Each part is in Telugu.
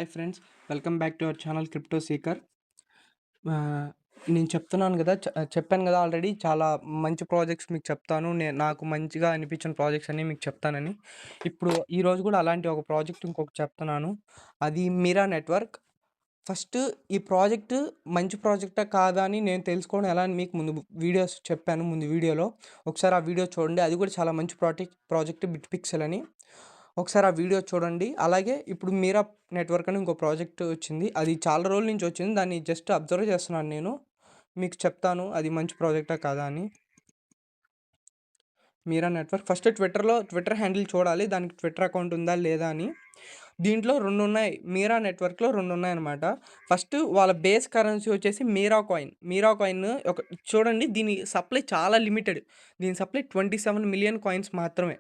Hi friends, welcome back to our channel crypto seeker. నేను చెప్తున్నాను కదా, చెప్పాను కదా ఆల్రెడీ చాలా మంచి ప్రాజెక్ట్స్ మీకు చెప్తాను. నాకు మంచిగా అనిపించిన ప్రాజెక్ట్స్ అన్నీ మీకు చెప్తానని. ఇప్పుడు ఈరోజు కూడా అలాంటి ఒక ప్రాజెక్ట్ ఇంకొకటి చెప్తున్నాను. అది మీరా నెట్వర్క్. ఫస్ట్ ఈ ప్రాజెక్ట్ మంచి ప్రాజెక్టా కాదా అని నేను తెలుసుకోవడం ఎలా అని మీకు ముందు వీడియోస్ చెప్పాను. ముందు వీడియోలో ఒకసారి ఆ వీడియో చూడండి. అది కూడా చాలా మంచి ప్రాజెక్ట్ బిట్ పిక్సెల్ అని. ఒకసారి ఆ వీడియో చూడండి. అలాగే ఇప్పుడు మీరా నెట్వర్క్ అని ఇంకో ప్రాజెక్ట్ వచ్చింది. అది చాలా రోజుల నుంచి వచ్చింది. దాన్ని జస్ట్ అబ్జర్వ్ చేస్తున్నాను నేను. మీకు చెప్తాను అది మంచి ప్రాజెక్టా కాదా అని. మీరా నెట్వర్క్ ఫస్ట్ ట్విట్టర్ హ్యాండిల్ చూడాలి, దానికి ట్విట్టర్ అకౌంట్ ఉందా లేదా అని. దీంట్లో రెండు ఉన్నాయి, మీరా నెట్వర్క్లో రెండు ఉన్నాయన్నమాట. ఫస్ట్ వాళ్ళ బేస్ కరెన్సీ వచ్చేసి మీరా కాయిన్ ఒక చూడండి. దీని సప్లై చాలా లిమిటెడ్. దీని సప్లై 27 మిలియన్ కాయిన్స్ మాత్రమే.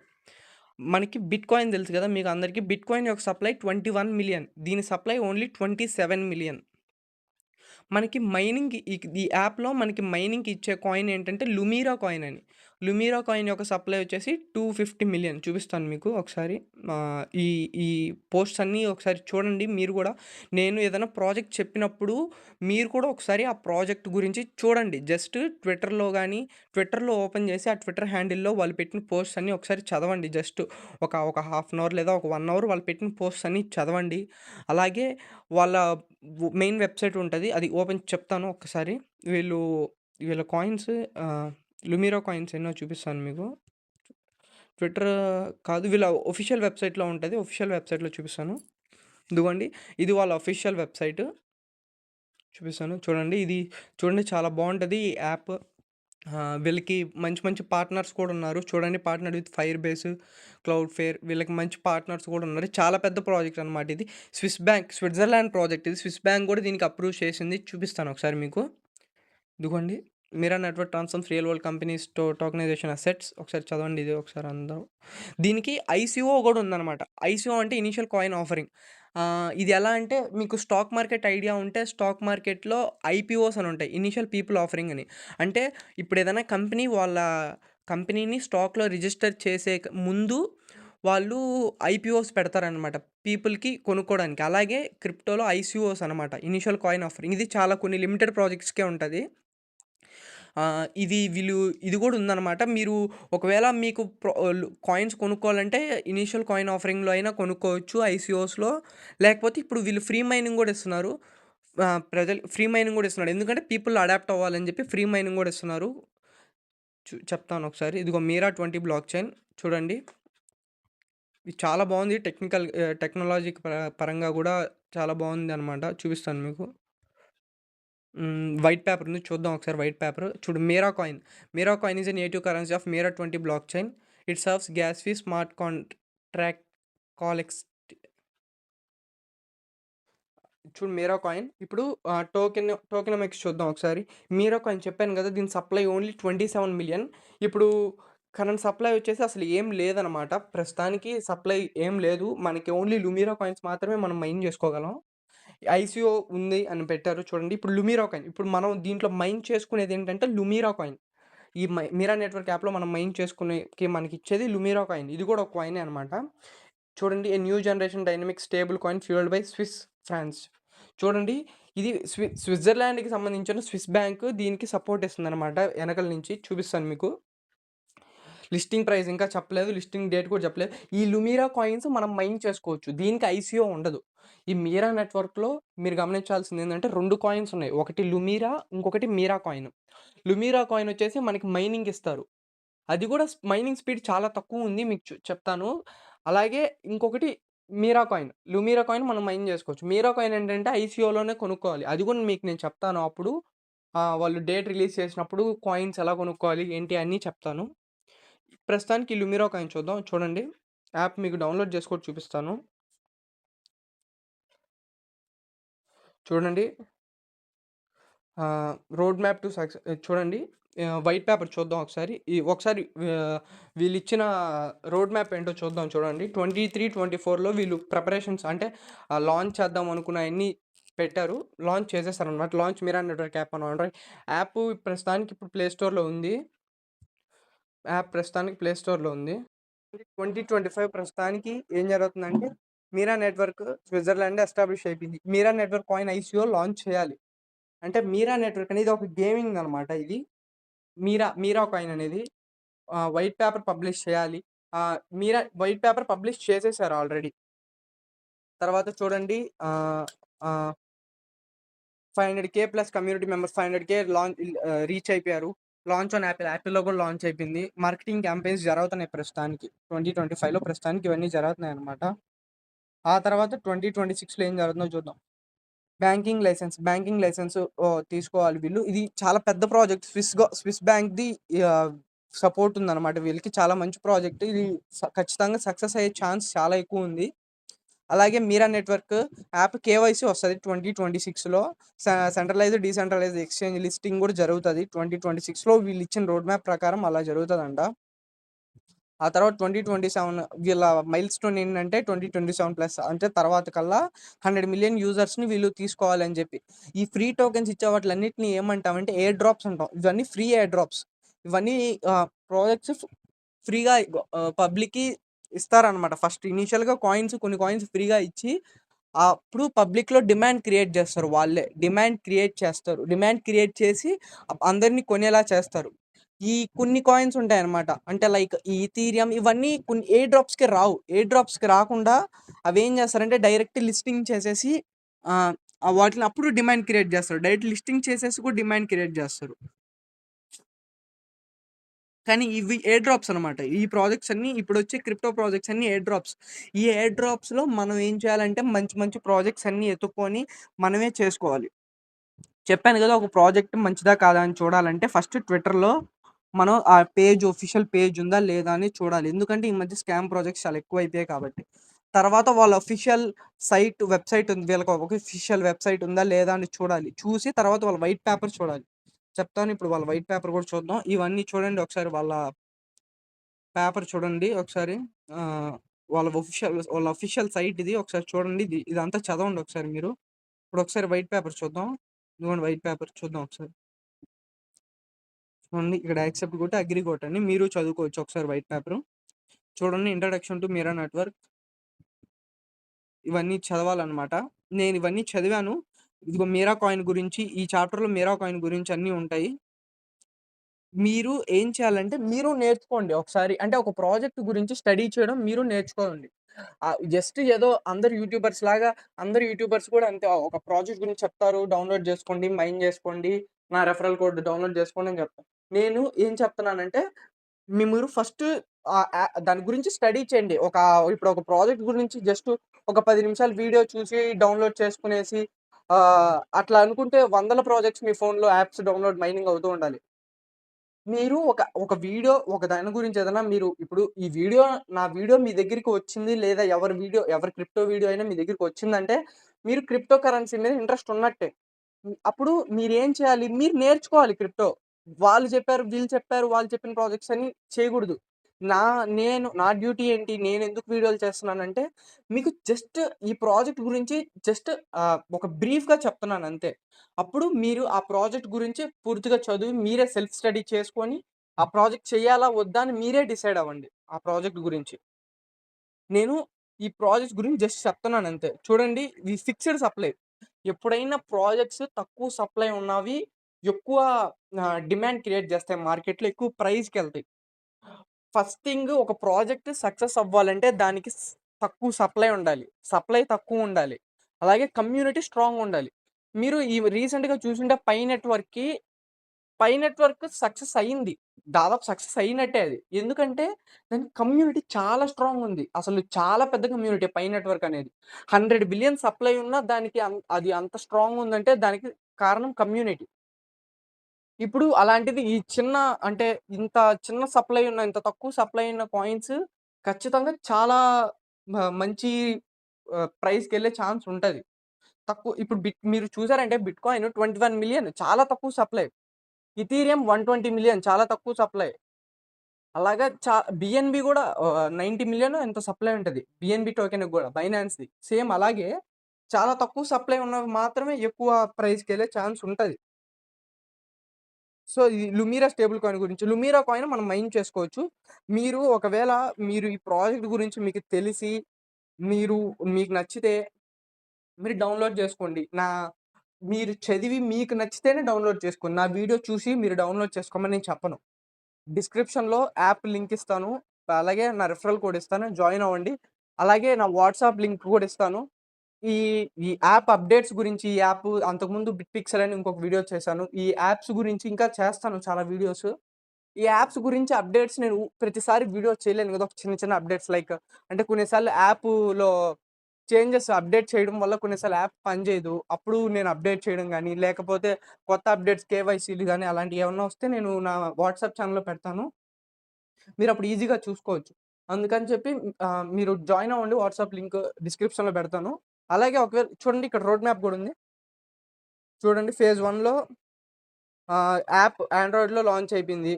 మనకి బిట్ కాయిన్ తెలుసు కదా మీకు అందరికీ. బిట్ కాయిన్ యొక్క సప్లై 21 మిలియన్, దీని సప్లై ఓన్లీ 27 మిలియన్. మనకి మైనింగ్ ఈ యాప్లో మనకి మైనింగ్కి ఇచ్చే కాయిన్ ఏంటంటే లుమీరా కాయిన్ అని. లుమీరా కాయిన్ యొక్క సప్లై వచ్చేసి 250 మిలియన్. చూపిస్తాను మీకు ఒకసారి. ఈ ఈ పోస్ట్స్ అన్నీ ఒకసారి చూడండి మీరు కూడా. నేను ఏదైనా ప్రాజెక్ట్ చెప్పినప్పుడు మీరు కూడా ఒకసారి ఆ ప్రాజెక్ట్ గురించి చూడండి. జస్ట్ ట్విట్టర్లో ఓపెన్ చేసి ఆ ట్విట్టర్ హ్యాండిల్లో వాళ్ళు పెట్టిన పోస్ట్స్ అన్నీ ఒకసారి చదవండి. జస్ట్ ఒక హాఫ్ అన్ అవర్ లేదా ఒక 1 అవర్ వాళ్ళు పెట్టిన పోస్ట్స్ అన్నీ చదవండి. అలాగే వాళ్ళ మెయిన్ వెబ్సైట్ ఉంటుంది, అది ఓపెన్ చెప్తాను ఒక్కసారి. వీళ్ళ కాయిన్స్, లుమీరా కాయిన్స్ ఎన్నో చూపిస్తాను మీకు. ట్విట్టర్ కాదు, వీళ్ళ ఒఫిషియల్ వెబ్సైట్లో ఉంటుంది. ఒఫిషియల్ వెబ్సైట్లో చూపిస్తాను. ఇదిగోండి, ఇది వాళ్ళ అఫీషియల్ వెబ్సైట్. చూపిస్తాను చూడండి. ఇది చూడండి, చాలా బాగుంటుంది ఈ యాప్. వీళ్ళకి మంచి మంచి పార్ట్నర్స్ కూడా ఉన్నారు. చూడండి, partner with fire base, cloud fair, వీళ్ళకి మంచి పార్ట్నర్స్ కూడా ఉన్నారు. చాలా పెద్ద ప్రాజెక్ట్ అనమాట ఇది. స్విట్జర్లాండ్ ప్రాజెక్ట్ ఇది. స్విస్ బ్యాంక్ కూడా దీనికి అప్రూవ్ చేసింది. చూపిస్తాను ఒకసారి మీకు. ఇదిగోండి, Mira network transforms real world companies tokenization assets. ఒకసారి చదవండి ఇది ఒకసారి అందరూ. దీనికి ఐసీఓ కూడా ఉందన్నమాట. ఐసీఓ అంటే ఇనీషియల్ కాయిన్ ఆఫరింగ్. ఇది ఎలా అంటే మీకు స్టాక్ మార్కెట్ ఐడియా ఉంటే స్టాక్ మార్కెట్లో ఐపీఓస్ అని ఉంటాయి, ఇనీషియల్ పీపుల్ ఆఫరింగ్ అని. అంటే ఇప్పుడు ఏదైనా కంపెనీ వాళ్ళ కంపెనీని స్టాక్లో రిజిస్టర్ చేసే ముందు వాళ్ళు ఐపీఓస్ పెడతారనమాట పీపుల్కి కొనుక్కోవడానికి. అలాగే క్రిప్టోలో ఐసీఓస్ అనమాట, ఇనీషియల్ కాయిన్ ఆఫరింగ్. ఇది చాలా కొన్ని లిమిటెడ్ ప్రాజెక్ట్స్కే ఉంటుంది. ఇది కూడా ఉందన్నమాట. మీరు ఒకవేళ మీకు కాయిన్స్ కొనుక్కోవాలంటే ఇనీషియల్ కాయిన్ ఆఫరింగ్లో అయినా కొనుక్కోవచ్చు ఐసీఓస్లో. లేకపోతే ఇప్పుడు వీళ్ళు ఫ్రీ మైనింగ్ కూడా ఇస్తున్నారు. ప్రజలు ఫ్రీ మైనింగ్ కూడా ఇస్తున్నారు, ఎందుకంటే పీపుల్ అడాప్ట్ అవ్వాలని చెప్పి ఫ్రీ మైనింగ్ కూడా ఇస్తున్నారు. చెప్తాను ఒకసారి. ఇదిగో మీరా 20 బ్లాక్ చైన్ చూడండి. ఇది చాలా బాగుంది. టెక్నాలజీ పరంగా కూడా చాలా బాగుంది అనమాట. చూపిస్తాను మీకు. వైట్ పేపర్ ఉంది, చూద్దాం ఒకసారి. వైట్ పేపర్ చూడు. Mira coin is a native currency of Mira 20 blockchain. It serves gas fee smart contract కాలెక్స్. చూడు మీరా కాయిన్. ఇప్పుడు టోకెనమిక్స్ చూద్దాం ఒకసారి. మీరా కాయిన్ చెప్పాను కదా, దీని సప్లై ఓన్లీ 27 మిలియన్. ఇప్పుడు కరెంట్ సప్లై వచ్చేసి అసలు ఏం లేదనమాట. ప్రస్తుతానికి సప్లై ఏం లేదు. మనకి ఓన్లీ లుమీరా కాయిన్స్ మాత్రమే మనం మైన్ చేసుకోగలం. ఐసీఓ ఉంది అని పెట్టారు చూడండి. ఇప్పుడు లుమీరా కాయిన్, ఇప్పుడు మనం దీంట్లో మైన్ చేసుకునేది ఏంటంటే లుమీరా కాయిన్. ఈ మీరా నెట్వర్క్ యాప్లో మనం మైన్ చేసుకునేకి మనకి ఇచ్చేది లుమీరా కాయిన్. ఇది కూడా ఒక కాయినే అనమాట. చూడండి, a new generation dynamic stable coin fuelled by Swiss franc. చూడండి, ఇది స్విట్జర్లాండ్కి సంబంధించిన స్విస్ బ్యాంక్ దీనికి సపోర్ట్ ఇస్తుంది అనమాట. వెనకల నుంచి చూపిస్తాను మీకు. లిస్టింగ్ ప్రైస్ ఇంకా చెప్పలేదు, లిస్టింగ్ డేట్ కూడా చెప్పలేదు. ఈ లుమీరా కాయిన్స్ మనం మైన్ చేసుకోవచ్చు, దీనికి ఐసీఓ ఉండదు. ఈ మీరా నెట్వర్క్లో మీరు గమనించాల్సింది ఏంటంటే రెండు కాయిన్స్ ఉన్నాయి, ఒకటి లుమీరా, ఇంకొకటి మీరా కాయిన్. లుమీరా కాయిన్ వచ్చేసి మనకి మైనింగ్ ఇస్తారు, అది కూడా మైనింగ్ స్పీడ్ చాలా తక్కువ ఉంది, మీకు చెప్తాను. అలాగే ఇంకొకటి లుమీరా కాయిన్ మనం మైన్ చేసుకోవచ్చు. మీరా కాయిన్ ఏంటంటే ఐసీఓలోనే కొనుక్కోవాలి, అది కూడా మీకు నేను చెప్తాను అప్పుడు. వాళ్ళు డేట్ రిలీజ్ చేసినప్పుడు కాయిన్స్ ఎలా కొనుక్కోవాలి ఏంటి అన్నీ చెప్తాను. ప్రస్తుతానికి లుమీరా కాయిన్ చూద్దాం. చూడండి, యాప్ మీకు డౌన్లోడ్ చేసుకొని చూపిస్తాను. చూడండి, రోడ్ మ్యాప్ టు సక్సెస్. చూడండి, వైట్ పేపర్ చూద్దాం ఒకసారి. వీళ్ళు ఇచ్చిన రోడ్ మ్యాప్ ఏంటో చూద్దాం. చూడండి, 23-24లో వీళ్ళు ప్రిపరేషన్స్ అంటే లాంచ్ చేద్దాం అనుకున్న అన్ని పెట్టారు, లాంచ్ చేసేస్తారనమాట. లాంచ్ మీరా నెట్వర్క్ యాప్ అనమాట. యాప్ ప్రస్తుతానికి ఇప్పుడు ప్లే స్టోర్లో ఉంది. 2025 ప్రస్తుతానికి ఏం జరుగుతుందంటే మీరా నెట్వర్క్ స్విట్జర్లాండ్ ఎస్టాబ్లిష్ అయిపోయింది. Mira network coin ICO launch చేయాలి. అంటే మీరా నెట్వర్క్ అనేది ఒక గేమింగ్ అనమాట ఇది. మీరా కాయిన్ అనేది వైట్ పేపర్ పబ్లిష్ చేయాలి. మీరా వైట్ పేపర్ పబ్లిష్ చేసేసారు ఆల్రెడీ. తర్వాత చూడండి ah, ah, 500,000 plus community members 500,000 reach అయిపోయారు. Launch on Apple. యాపిల్‌లో కూడా లాంచ్ అయిపోయింది. మార్కెటింగ్ క్యాంపెయిన్స్ జరుగుతున్నాయి ప్రస్తుతానికి. 2025లో ప్రస్తుతానికి ఇవన్నీ జరుగుతున్నాయన్నమాట. ఆ తర్వాత 2026లో ఏం జరుగుతుందో చూద్దాం. బ్యాంకింగ్ లైసెన్స్ తీసుకోవాలి వీళ్ళు. ఇది చాలా పెద్ద ప్రాజెక్ట్. స్విస్ బ్యాంక్‌ది సపోర్ట్ ఉందన్నమాట వీళ్ళకి. చాలా మంచి ప్రాజెక్ట్. ఇది ఖచ్చితంగా సక్సెస్ అయ్యే ఛాన్స్ చాలా ఎక్కువుంది. అలాగే మీరా నెట్వర్క్ యాప్ కేవైసీ వస్తది 2026లో. సెంట్రలైజ్డ్, డీసెంట్రలైజ్డ్ ఎక్స్‌చేంజ్ లిస్టింగ్ కూడా జరుగుతది. 2026లో వీళ్ళు ఇచ్చిన రోడ్ మ్యాప్ ప్రకారం అలా జరుగుతదంట. ఆ తర్వాత 2027 వీళ్ళ మైల్‌స్టోన్ ఏంటంటే 2027 ప్లస్ అంటే తర్వాత కల్లా 100,000,000 యూజర్స్‌ని వీళ్ళు తీసుకోవాలని చెప్పి. ఈ ఫ్రీ టోకెన్స్ ఇచ్చే వాటిలన్నిటిని ఏమంటామంటే ఎయిర్ డ్రాప్స్ అంటాం. ఇవన్నీ ఫ్రీ ఎయిర్ డ్రాప్స్. ఇవన్నీ ప్రాజెక్ట్స్ ఫ్రీగా పబ్లిక్‌కి ఇస్తారనమాట. ఫస్ట్ ఇనీషియల్‌గా కొన్ని కాయిన్స్ ఫ్రీగా ఇచ్చి అప్పుడు పబ్లిక్‌లో డిమాండ్ క్రియేట్ చేస్తారు వాళ్ళే. డిమాండ్ క్రియేట్ చేసి అందరిని కొనేలా చేస్తారు. ఈ కొన్ని కాయిన్స్ ఉంటాయన్నమాట. అంటే లైక్ ఈ ఈథీరియం ఇవన్నీ కొన్ని ఎయిర్ డ్రాప్స్‌కి రావు. ఎయిర్ డ్రాప్స్‌కి రాకుండా అవేం చేస్తారంటే డైరెక్ట్ లిస్టింగ్ చేసేసి ఆహ్, వాటిని అప్పుడు డిమాండ్ క్రియేట్ చేస్తారు. డైరెక్ట్ లిస్టింగ్ చేసేసి కూడా డిమాండ్ క్రియేట్ చేస్తారు. కానీ ఇవి ఎయిర్ డ్రాప్స్ అనమాట. ఈ ప్రాజెక్ట్స్ అన్నీ ఇప్పుడొచ్చే క్రిప్టో ప్రాజెక్ట్స్ అన్నీ ఎయిర్ డ్రాప్స్. ఈ ఎయిర్ డ్రాప్స్‌లో మనం ఏం చేయాలంటే మంచి మంచి ప్రాజెక్ట్స్ అన్నీ ఎతుక్కొని మనమే చేసుకోవాలి. చెప్పాను గదా! ఒక ప్రాజెక్ట్ మంచిదా కాదా అని చూడాలంటే ఫస్ట్ ట్విట్టర్‌లో మనం ఆ ఒఫిషియల్ పేజ్ ఉందా లేదా అని చూడాలి. ఎందుకంటే ఈ మధ్య స్కామ్ ప్రాజెక్ట్స్ చాలా ఎక్కువైపోయాయి కాబట్టి. తర్వాత వాళ్ళ అఫిషియల్ వెబ్‌సైట్ ఉంది. వీళ్ళకి ఒక అఫిషియల్ వెబ్‌సైట్ ఉందా లేదా అని చూడాలి. చూసి తర్వాత వాళ్ళ వైట్ పేపర్ చూడాలి. చెప్తాను ఇప్పుడు వాళ్ళ వైట్ పేపర్ కూడా చూద్దాం. ఇవన్నీ చూడండి ఒకసారి వాళ్ళ పేపర్ చూడండి ఒకసారి. ఆహ్, వాళ్ళ అఫిషియల్ సైట్ ఇది. ఒకసారి చూడండి. ఇదంతా చదవండి ఒకసారి మీరు. ఇప్పుడు ఒకసారి వైట్ పేపర్ చూద్దాం. ఇదిగోండి వైట్ పేపర్ చూద్దాం ఒకసారి. చూడండి ఇక్కడ యాక్సెప్ట్ కొట్టి, అగ్రీ కొట్టండి. మీరు చదువుకోవచ్చు ఒకసారి వైట్ పేపరు. చూడండి ఇంట్రడక్షన్ టు మిర్రర్ నెట్వర్క్. ఇవన్నీ చదవాలన్నమాట. నేను ఇవన్నీ చదివాను. ఇదిగో మీరా కాయిన్ గురించి ఈ చాప్టర్‌లో మీరా కాయిన్ గురించి అన్నీ ఉంటాయి. మీరు ఏం చేయాలంటే మీరు నేర్చుకోండి ఒకసారి. అంటే ఒక ప్రాజెక్ట్ గురించి స్టడీ చేయడం మీరు నేర్చుకోండి. జస్ట్ ఏదో అందరు యూట్యూబర్స్ కూడా అంతే. ఒక ప్రాజెక్ట్ గురించి చెప్తారు. డౌన్‌లోడ్ చేసుకోండి, మైన్ చేసుకోండి, నా రెఫరల్ కోడ్ డౌన్‌లోడ్ చేసుకోండి అని చెప్తారు. నేను ఏం చెప్తున్నానంటే మీరు ఫస్ట్ దాని గురించి స్టడీ చేయండి. ఇప్పుడు ఒక ప్రాజెక్ట్ గురించి జస్ట్ ఒక 10 నిమిషాలు వీడియో చూసి డౌన్‌లోడ్ చేసుకునేసి అట్లా అనుకుంటే వందల ప్రాజెక్ట్స్ మీ ఫోన్‌లో యాప్స్ డౌన్‌లోడ్ మైనింగ్ అవుతూ ఉండాలి. మీరు ఒక వీడియో ఒక దాని గురించి ఏదైనా మీరు ఇప్పుడు నా వీడియో మీ దగ్గరికి వచ్చింది లేదా ఎవరి క్రిప్టో వీడియో అయినా మీ దగ్గరికి వచ్చిందంటే మీరు క్రిప్టో కరెన్సీ మీద ఇంట్రెస్ట్ ఉన్నట్టే. అప్పుడు మీరేం చేయాలి? మీరు నేర్చుకోవాలి క్రిప్టో. వాళ్ళు చెప్పిన ప్రాజెక్ట్స్ అన్ని చేయకూడదు. నా నా డ్యూటీ ఏంటి? నేనెందుకు వీడియోలు చేస్తున్నానంటే, మీకు జస్ట్ ఈ ప్రాజెక్ట్ గురించి జస్ట్ ఒక బ్రీఫ్‌గా చెప్తున్నానంతే. అప్పుడు మీరు ఆ ప్రాజెక్ట్ గురించి పూర్తిగా చదివి, మీరే సెల్ఫ్ స్టడీ చేసుకొని, ఆ ప్రాజెక్ట్ చేయాలా? వద్దా? అని మీరే డిసైడ్ అవ్వండి. ఆ ప్రాజెక్ట్ గురించి. నేను ఈ ప్రాజెక్ట్స్ గురించి జస్ట్ చెప్తున్నానంతే. చూడండి ఇది ఫిక్స్‌డ్ సప్లై. ఎప్పుడైనా ప్రాజెక్ట్స్ తక్కువ సప్లై ఉన్నవి ఎక్కువ డిమాండ్ క్రియేట్ చేస్తాయి మార్కెట్‌లో. ఎక్కువ ప్రైస్‌కెళ్తాయి. ఫస్ట్ థింగ్ ఒక ప్రాజెక్ట్ సక్సెస్ అవ్వాలంటే దానికి తక్కువ సప్లై ఉండాలి. సప్లై తక్కువుండాలి. అలాగే కమ్యూనిటీ స్ట్రాంగుండాలి. మీరు రీసెంట్‌గా చూసుంటే పై నెట్‌వర్క్ సక్సెస్ అయింది. దాదాపు సక్సెస్ అయినట్టే అది. ఎందుకంటే దాని కమ్యూనిటీ చాలా స్ట్రాంగుంది. అసలు చాలా పెద్ద కమ్యూనిటీ పై నెట్‌వర్క్ అనేది. 100,000,000,000 సప్లై ఉన్నా దానికి అది అంత స్ట్రాంగుందంటే దానికి కారణం కమ్యూనిటీ. ఇప్పుడు అలాంటిది ఈ చిన్న అంటే ఇంత చిన్న సప్లై ఉన్న ఇంత తక్కువ సప్లై ఉన్న కాయిన్స్ ఖచ్చితంగా చాలా మంచి ప్రైస్‌కెళ్ళే ఛాన్స్ ఉంటది. ఇప్పుడు మీరు చూసారంటే బిట్‌కాయిన్ 21,000,000 చాలా తక్కువ సప్లై. ఇథీరియం 120,000,000 చాలా తక్కువ సప్లై. అలాగా బీఎన్‌బి గూడా 90,000,000 ఎంతో సప్లై ఉంటది. బీఎన్‌బి టోకెన్‌కి గూడా బైనాన్స్‌ది. సేమ్ అలాగే చాలా తక్కువ సప్లై ఉన్నవి మాత్రమే ఎక్కువ ప్రైస్‌కెళ్ళే ఛాన్స్ ఉంటది. సో, ఈ లుమిరా స్టేబుల్ కాయిన్ గురించి. లుమిరా కాయిన్ మనం మైన్ చేసుకోవచ్చు. ఒకవేళ మీరు ఈ ప్రాజెక్ట్ గురించి మీకు తెలిసి, మీరు మీకు నచ్చితే మీరు డౌన్‌లోడ్ జేసుకోండి. మీరు చదివి మీకు నచ్చితేనే డౌన్‌లోడ్ చేసుకోండి. నా వీడియో చూసి మీరు డౌన్‌లోడ్ చేసుకోమని నేను చెప్పను. డిస్క్రిప్షన్‌లో యాప్ లింక్ ఇస్తాను. అలాగే నా రిఫరల్ కోడ్ ఇస్తాను. జాయిన్ అవ్వండి. అలాగే నా వాట్సాప్ లింక్ కూడా ఇస్తాను. ఈ ఈ యాప్ అప్డేట్స్ గురించి ఈ యాప్ అంతకుముందు బిట్ పిక్సెల్ అని ఇంకొక వీడియో చేశాను. ఈ యాప్స్ గురించి ఇంకా చేస్తాను చాలా వీడియోస్. ఈ యాప్స్ గురించి అప్డేట్స్ నేను ప్రతిసారి వీడియో చేయలేను కదా! ఒక చిన్న చిన్న అప్డేట్స్ లైక్ అంటే కొన్నిసార్లు యాప్‌లో చేంజెస్ అప్డేట్ చేయడం వల్ల కొన్నిసార్లు యాప్ పనిచేయదు. అప్పుడు నేను అప్డేట్ చేయడం గాని, లేకపోతే కొత్త అప్డేట్స్ కేవైసీలు గాని అలాంటివి ఏమన్నా వస్తే నేను నా వాట్సాప్ ఛానెల్‌లో పెడతాను. మీరప్పుడు ఈజీగా చూసుకోవచ్చు. అందుకని చెప్పి మీరు జాయిన్ అవ్వండి. వాట్సాప్ లింక్ డిస్క్రిప్షన్‌లో పెడతాను. అలాగే ఒకవేళ చూడండి ఇక్కడ రోడ్ మ్యాప్ గూడా ఉంది. చూడండి ఫేజ్ 1లో యాప్ ఆండ్రాయిడ్‌లో లాంచ్ అయిపోయింది.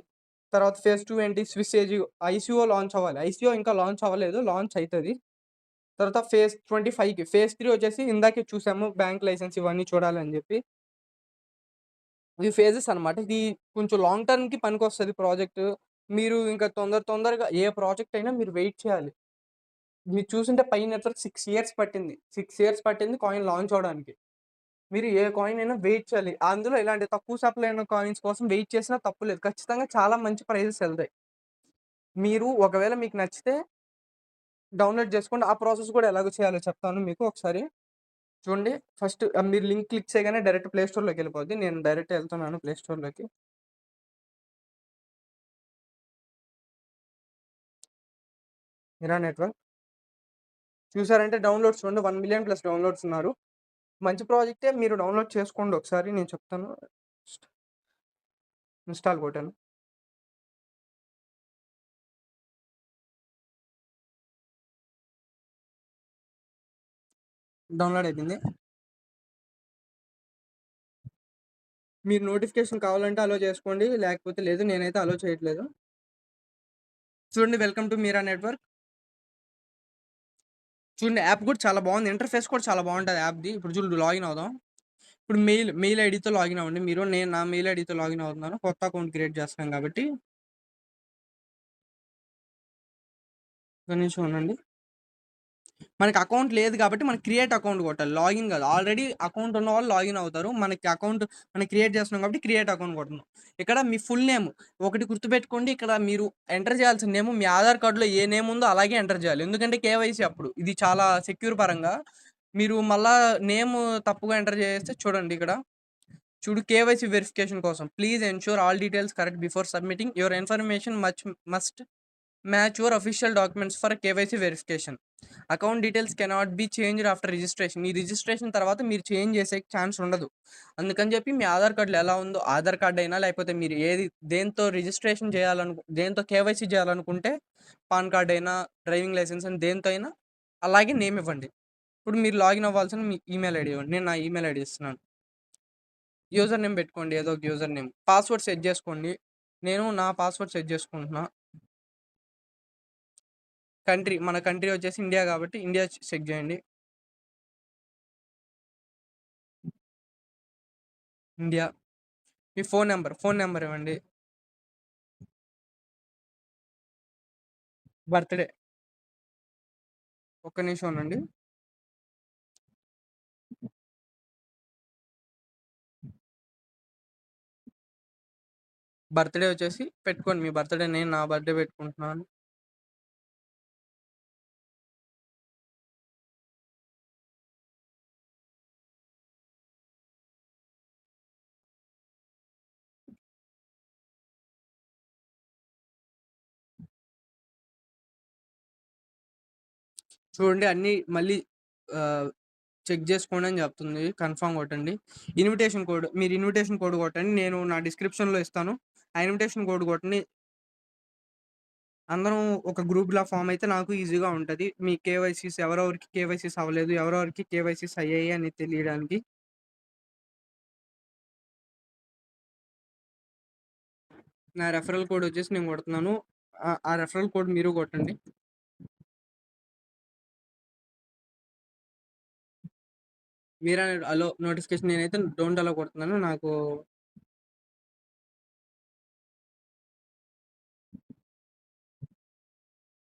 తర్వాత ఫేజ్ 2 ఏంటి స్విస్ ఏజీ ఐసీఓ లాంచ్ అవ్వాలి. ఐసీఓ ఇంకా లాంచ్ అవ్వలేదు. లాంచ్ అయితది. తర్వాత ఫేజ్ 25కి ఫేజ్ 3 వచ్చేసి ఇందాకే చూసాము బ్యాంక్ లైసెన్స్ ఇవన్నీ చూడాలని జెప్పి. ఇవి ఫేజెస్ అన్నమాట. ఇది కొంచెం లాంగ్ టర్మ్‌కి పనికొస్తది ప్రాజెక్టు. మీరు ఇంకా తొందరగా ఏ ప్రాజెక్ట్ అయినా మీరు వెయిట్ చేయాలి. మీరు చూసుంటే పై నెట్వర్క్ 6 ఇయర్స్ పట్టింది. 6 ఇయర్స్ పట్టింది కాయిన్ లాంచ్ అవ్వడానికి. మీరు ఏ కాయిన్ అయినా వెయిట్ చేయాలి. అందులో ఇలాంటి తక్కువ సప్లై ఉన్న కాయిన్స్ కోసం వెయిట్ చేసినా తప్పు లేదు. ఖచ్చితంగా చాలా మంచి ప్రైజెస్ ఎళ్తాయి. మీరు ఒకవేళ మీకు నచ్చితే డౌన్‌లోడ్ చేసుకోండి. ఆ ప్రాసెస్ కూడా ఎలాగో చేయాలో చెప్తాను మీకు ఒకసారి. చూడండి ఫస్ట్ మీరు లింక్ క్లిక్ చేయగానే డైరెక్ట్ ప్లే స్టోర్‌లోకెళ్ళిపోద్ది. నేను డైరెక్ట్ ఎళ్తున్నాను ప్లే స్టోర్‌లోకి. మిరా నెట్వర్క్. చూసారంటే డౌన్‌లోడ్స్ చూడండి 1,000,000 ప్లస్ డౌన్‌లోడ్స్ ఉన్నారు. మంచి ప్రాజెక్టే మీరు డౌన్‌లోడ్ చేసుకోండి ఒకసారి నేను చెప్తాను. ఇన్‌స్టాల్ కొట్టాను. డౌన్‌లోడ్ అయిపోయింది. మీరు నోటిఫికేషన్ కావాలంటే అలో చేసుకోండి. లేకపోతే లేదు. నేనైతే అలో చేయట్లేదు. చూడండి వెల్కమ్ టు మీరా నెట్వర్క్. చూడండి యాప్ కూడా చాలా బాగుంది. ఇంటర్‌ఫేస్ కూడా చాలా బాగుంటది యాప్‌ది. ఇప్పుడు చూడు లాగిన్ అవుదాం. ఇప్పుడు మెయిల్ ఐడీతో లాగిన్ అవ్వండి మీరు. నేను నా మెయిల్ ఐడీతో లాగిన్ అవుతున్నాను. కొత్త అకౌంట్ క్రియేట్ చేస్తున్నాం కాబట్టి. ఒక్క నిమిషం ఉండండి. మనకి అకౌంట్ లేదు కాబట్టి మనం క్రియేట్ అకౌంట్ కొట్టాలి. లాగిన్ కాదు. ఆల్రెడీ అకౌంట్ ఉన్నవాళ్ళు లాగిన్ అవుతారు. మనకి అకౌంట్ మనం క్రియేట్ చేస్తున్నాం కాబట్టి క్రియేట్ అకౌంట్ కొడుతున్నాం. ఇక్కడ మీ ఫుల్ నేమ్ ఒకటి గుర్తుపెట్టుకోండి. ఇక్కడ మీరు ఎంటర్ చేయాల్సిన నేమ్ మీ ఆధార్ కార్డ్‌లో ఏ నేమ్ ఉందో అలాగే ఎంటర్ చేయాలి. ఎందుకంటే కేవైసీ అప్పుడు. ఇది చాలా సెక్యూర్ పరంగా. మీరు మళ్ళా నేమ్ తప్పుగా ఎంటర్ చేసేస్తే చూడండి ఇక్కడ. చూడు కేవైసీ వెరిఫికేషన్ కోసం. Please ensure all details correct before submitting. Your information must match your official documents for KYC verification. Account details cannot be changed after registration. ఈ రిజిస్ట్రేషన్ తర్వాత మీరు చేంజ్ చేసే ఛాన్స్ ఉండదు. అందుకని చెప్పి మీ ఆధార్ కార్డ్‌లో ఎలా ఉందో ఆధార్ కార్డ్ అయినా లేకపోతే మీరు దేనితో రిజిస్ట్రేషన్ దేనితో కేవైసీ చేయాలనుకుంటే పాన్ కార్డ్ అయినా, డ్రైవింగ్ లైసెన్స్ అని దేనితో అయినా అలాగే నేమ్ ఇవ్వండి. ఇప్పుడు మీరు లాగిన్ అవ్వాల్సిన మీ ఈమెయిల్ ఐడీ ఇవ్వండి. నేను నా ఈమెయిల్ ఐడీ ఇస్తున్నాను. యూజర్ నేమ్ పెట్టుకోండి. ఏదో ఒక యూజర్ నేమ్. పాస్వర్డ్ సెట్ చేసుకోండి. నేను నా పాస్వర్డ్ సెట్ చేసుకుంటున్నా. మన కంట్రీ వచ్చేసి ఇండియా కాబట్టి ఇండియా సెట్ చేయండి. ఇండియా. మీ ఫోన్ నంబర్ ఇవ్వండి. బర్త్‌డే. ఒక్క నిమిషం ఉండండి. బర్త్‌డే వచ్చేసి పెట్టుకోండి. మీ బర్త్‌డే నేను నా బర్త్‌డే పెట్టుకుంటున్నాను. చూడండి అన్నీ మళ్ళీ ఆహ్, చెక్ చేసుకోండి అని చెప్తుంది. కన్ఫర్మ్ కొట్టండి. మీరు ఇన్విటేషన్ కోడ్ కొట్టండి. నేను నా డిస్క్రిప్షన్‌లో ఇస్తాను. ఆ ఇన్విటేషన్ కోడ్ కొట్టండి. అందరం ఒక గ్రూప్‌లా ఫార్మ్ అయితే నాకు ఈజీగా ఉంటది. మీ ఎవరెవరికి కేవైసీస్ అవ్వలేదు, ఎవరెవరికి కేవైసీస్ అయ్యాయి అని తెలియడానికి. నా రెఫరల్ కోడ్ వచ్చేసి నేను కొడుతున్నాను. ఆ రెఫరల్ కోడ్ మీరు కొట్టండి. మీరా అలో నోటిఫికేషన్ నేనైతే డోంట్ అలో కొడుతున్నాను. నాకు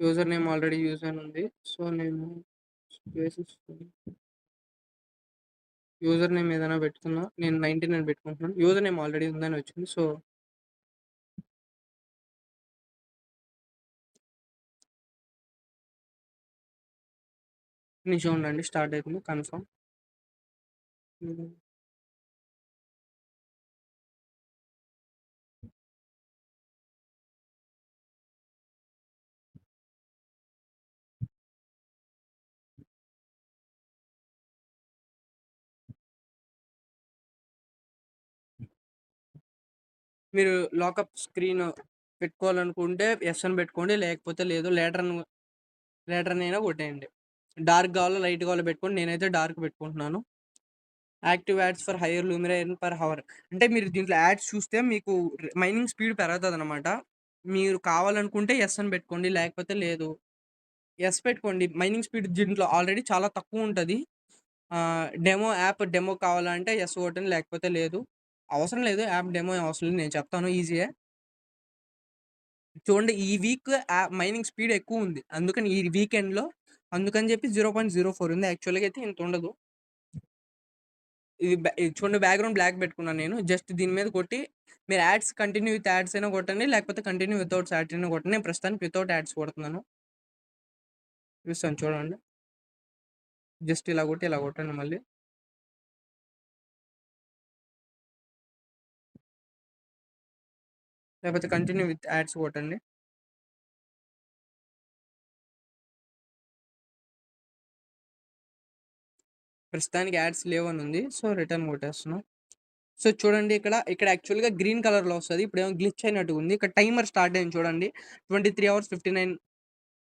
యూజర్ నేమ్ ఆల్రెడీ యూజ్ అని ఉంది. సో, నేను యూఎస్ఎస్ యూజర్ నేమ్ ఏదైనా పెట్టుకుందాం. నేను 99 పెట్టుకుంటున్నాను. యూజర్ నేమ్ ఆల్రెడీ ఉందని వచ్చింది. సో, నిమిషం ఉండండి. స్టార్ట్ అయితుంది. కన్ఫర్మ్. హ్మ్. మీరు లాకప్ స్క్రీన్ పెట్టుకోవాలనుకుంటే యెస్ అని పెట్టుకోండి. లేకపోతే లేదు లేటర్ అయినా కొట్టేయండి. డార్క్ కావాలో, లైట్ కావాలో పెట్టుకోండి. నేనైతే డార్క్ పెట్టుకుంటున్నాను. Active ads for higher luminary per hour. అంటే మీరు దీంట్లో యాడ్స్ చూస్తే మీకు మైనింగ్ స్పీడ్ పెరుగుతదనమాట. మీరు కావాలనుకుంటే యెస్ అని పెట్టుకోండి. లేకపోతే లేదు. యెస్ పెట్టుకోండి. మైనింగ్ స్పీడ్ దీంట్లో ఆల్రెడీ చాలా తక్కువుంటది. డెమో కావాలంటే యెస్ కొట్టండి. లేకపోతే లేదు. అవసరం లేదు. యాప్ డెమో ఏం అవసరం లేదు. నేను చెప్తాను ఈజీయే. చూడండి ఈ వీక్ మైనింగ్ స్పీడ్ ఎక్కువుంది. అందుకని ఈ వీకెండ్‌లో అందుకని చెప్పి 0.04 ఉంది. యాక్చువల్‌గా అయితే ఇంతుండదు. ఇది చూడండి బ్యాక్‌గ్రౌండ్ బ్లాక్ పెట్టుకున్నాను నేను. జస్ట్ దీని మీద కొట్టి మీరు కంటిన్యూ విత్ యాడ్స్ అయినా కొట్టండి. లేకపోతే కంటిన్యూ వితౌట్ యాడ్స్ అయినా కొట్టండి. నేను ప్రస్తుతానికి వితౌట్ యాడ్స్ కొడుతున్నాను. చూపిస్తాను చూడండి. జస్ట్ ఇలా కొట్టి ఇలా కొట్టండి మళ్ళీ. లేకపోతే కంటిన్యూ విత్ యాడ్స్ కొట్టండి. ప్రస్తుతానికి యాడ్స్ లేవని ఉంది. So, return కొట్టేస్తున్నాం. సో, చూడండి ఇక్కడ యాక్చువల్‌గా గ్రీన్ కలర్‌లో వస్తది. ఇప్పుడేమో గ్లిచ్ అయినట్టుగా ఉంది. ఇక్కడ టైమర్ స్టార్ట్ అయింది చూడండి. 23 అవర్స్ 59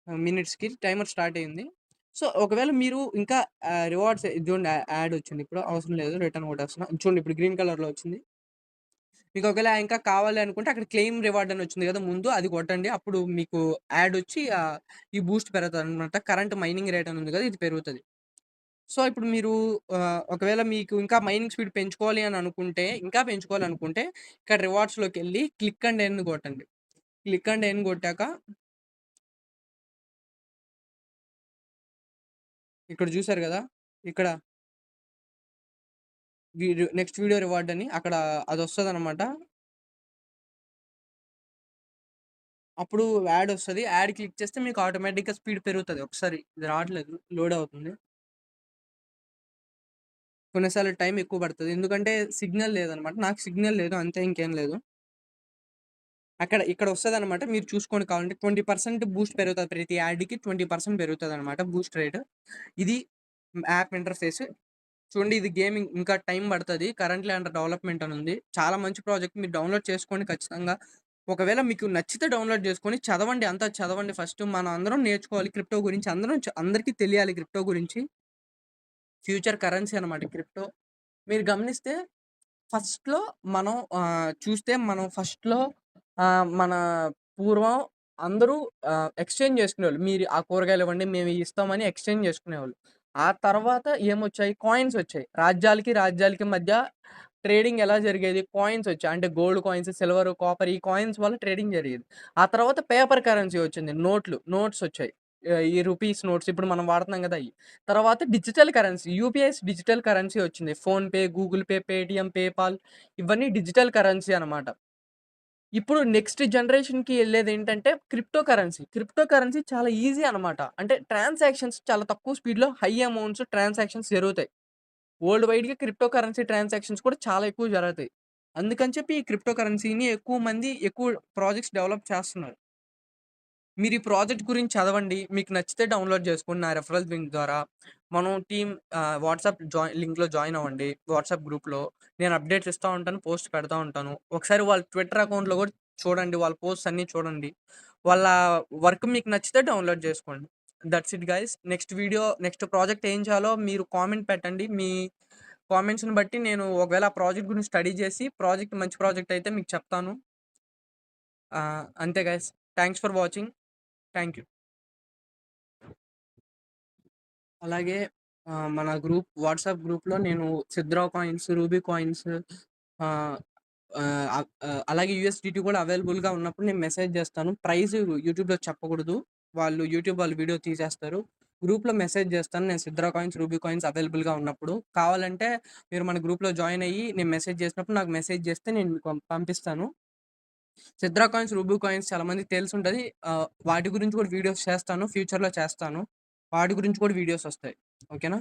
మినిట్స్‌కి టైమర్ స్టార్ట్ అయింది. సో, ఒకవేళ మీరు ఇంకా రివార్డ్స్ చూడండి యాడ్ వచ్చింది ఇప్పుడు. అవసరం లేదు. రిటర్న్ కొట్టేస్తున్నా. చూడండి ఇప్పుడు గ్రీన్ కలర్‌లో వచ్చింది. మీకు ఒకవేళ ఇంకా కావాలి అనుకుంటే అక్కడ క్లెయిమ్ రివార్డ్ అని వచ్చింది కదా! ముందు అది కొట్టండి. అప్పుడు మీకు యాడ్ వచ్చి ఈ బూస్ట్ పెరుగుతదనమాట. కరెంట్ మైనింగ్ రేట్ అని ఉంది కదా! ఇది పెరుగుతది. సో, ఇప్పుడు మీరు ఒకవేళ మీకు ఇంకా మైనింగ్ స్పీడ్ పెంచుకోవాలి అని అనుకుంటే, ఇంకా పెంచుకోవాలనుకుంటే ఇక్కడ రివార్డ్స్‌లోకెళ్ళి క్లిక్ అండ్ ఎర్న్ కొట్టండి. క్లిక్ అండ్ ఎర్న్ కొట్టాక ఇక్కడ చూసారు గదా! ఇక్కడ నెక్స్ట్ వీడియో రివార్డ్ అని అక్కడ అదొస్తదనమాట. అప్పుడు యాడ్ ఒస్తది. యాడ్ క్లిక్ చేస్తే మీకు ఆటోమేటిక్‌గా స్పీడ్ పెరుగుతది. ఒకసారి ఇది రావట్లేదు. లోడ్ అవుతుంది. కొన్నిసార్లు టైం ఎక్కువ పడతది. ఎందుకంటే సిగ్నల్ లేదనమాట. నాకు సిగ్నల్ లేదు. అంతే ఇంకేం లేదు. ఇక్కడ వస్తదనమాట. మీరు చూసుకోండి కావాలంటే 20% బూస్ట్ పెరుగుతది. ప్రతి యాడ్‌కి 20% పెరుగుతదనమాట బూస్ట్ రేట్. ఇది యాప్ ఇంటర్‌ఫేస్. చూడండి ఇది గేమింగ్ ఇంకా టైం పడతది. కరెంట్‌లీ అండర్ డెవలప్‌మెంట్ అని ఉంది. చాలా మంచి ప్రాజెక్ట్ మీరు డౌన్‌లోడ్ చేసుకోండి ఖచ్చితంగా. ఒకవేళ మీకు నచ్చితే డౌన్‌లోడ్ చేసుకొని చదవండి. అంతా చదవండి ఫస్ట్. మనం అందరం నేర్చుకోవాలి క్రిప్టో గురించి. అందరికీ తెలియాలి క్రిప్టో గురించి. ఫ్యూచర్ కరెన్సీ అనమాట క్రిప్టో. మీరు గమనిస్తే ఫస్ట్‌లో మనం ఫస్ట్‌లో మన పూర్వం అందరూ ఎక్స్‌చేంజ్ చేసుకునేవాళ్ళు. మీరు ఆ కూరగాయలు ఇవ్వండి, మేము ఇయి ఇస్తామని ఎక్స్‌చేంజ్ చేసుకునేవాళ్ళు. ఆ తర్వాత ఏమొచ్చాయి? కాయిన్స్ వచ్చాయి. రాజ్యాలకి మధ్య ట్రేడింగ్ ఎలా జరిగేది? కాయిన్స్ వచ్చాయి. అంటే గోల్డ్ కాయిన్స్, సిల్వర్, కాపర్ ఈ కాయిన్స్ వల్ల ట్రేడింగ్ జరిగేది. ఆ తర్వాత పేపర్ కరెన్సీ వచ్చింది. నోట్స్ వచ్చాయి. ఈ రూపీస్ నోట్స్ ఇప్పుడు మనం వాడుతున్నాం గదా! అయి. తర్వాత digital currency. UPIs digital currency వచ్చింది. PhonePe, Google Pay, Paytm, PayPal ఇవన్నీ డిజిటల్ కరెన్సీ అనమాట. ఇప్పుడు నెక్స్ట్ జనరేషన్‌కి ఎళ్ళేదేంటంటే క్రిప్టో కరెన్సీ. క్రిప్టో కరెన్సీ చాలా ఈజీ అనమాట. అంటే ట్రాన్సాక్షన్స్ చాలా తక్కువ స్పీడ్‌లో హై అమౌంట్స్ ట్రాన్సాక్షన్స్ జరుగుతాయి. వరల్డ్ వైడ్‌గా క్రిప్టో కరెన్సీ ట్రాన్సాక్షన్స్ కూడా చాలా ఎక్కువ జరుగుతాయి. అందుకని చెప్పి ఈ క్రిప్టో కరెన్సీని ఎక్కువ ప్రాజెక్ట్స్ డెవలప్ చేస్తున్నారు. మీరు ఈ ప్రాజెక్ట్ గురించి చదవండి. మీకు నచ్చితే డౌన్‌లోడ్ చేసుకోండి నా రిఫరల్ లింక్ ద్వారా. మనం వాట్సాప్ లింక్‌లో జాయిన్ అవ్వండి. వాట్సాప్ గ్రూప్‌లో. నేను అప్డేట్స్ ఇస్తా ఉంటాను. పోస్ట్ పెడతా ఉంటాను. ఒకసారి వాళ్ళ ట్విట్టర్ అకౌంట్‌లో కూడా చూడండి. వాళ్ళ పోస్ట్స్ అన్నీ చూడండి. వాళ్ళ వర్క్ మీకు నచ్చితే డౌన్‌లోడ్ చేసుకోండి. That's it guys. Next project ఏం చేయాలో మీరు కామెంట్ పెట్టండి. మీ కామెంట్స్‌ని బట్టి నేను ఒకవేళ ఆ ప్రాజెక్ట్ గురించి స్టడీ చేసి మంచి ప్రాజెక్ట్ అయితే మీకు చెప్తాను. అంతే guys. Thanks for watching. Thank you. అలాగే మన వాట్సాప్ గ్రూప్‌లో నేను సిద్రా కాయిన్స్, రూబీ కాయిన్స్ ఆహ్, అలాగే యూఎస్‌డిటీ కూడా అవైలబుల్‌గా ఉన్నప్పుడు నేను మెసేజ్ చేస్తాను. యూట్యూబ్‌లో చెప్పకూడదు. యూట్యూబ్ వాళ్ళు వీడియో తీసేస్తారు. గ్రూప్‌లో మెసేజ్ జేస్తాను. నేను సిద్రా కాయిన్స్, రూబీ కాయిన్స్ అవైలబుల్‌గా ఉన్నప్పుడు. కావాలంటే మీరు మన గ్రూప్‌లో జాయిన్ అయ్యి నేను మెసేజ్ జేసినప్పుడు నాకు మెసేజ్ జేస్తే నేను మీకు పంపిస్తాను. సిద్రా కాయిన్స్, రూబీ కాయిన్స్ చాలా మందికి తెలిసుంటది. వాటి గురించి కూడా వీడియోస్ చేస్తాను. ఫ్యూచర్‌లో చేస్తాను. వాటి గురించి కూడా వీడియోస్ ఒస్తాయి. ఓకేనా?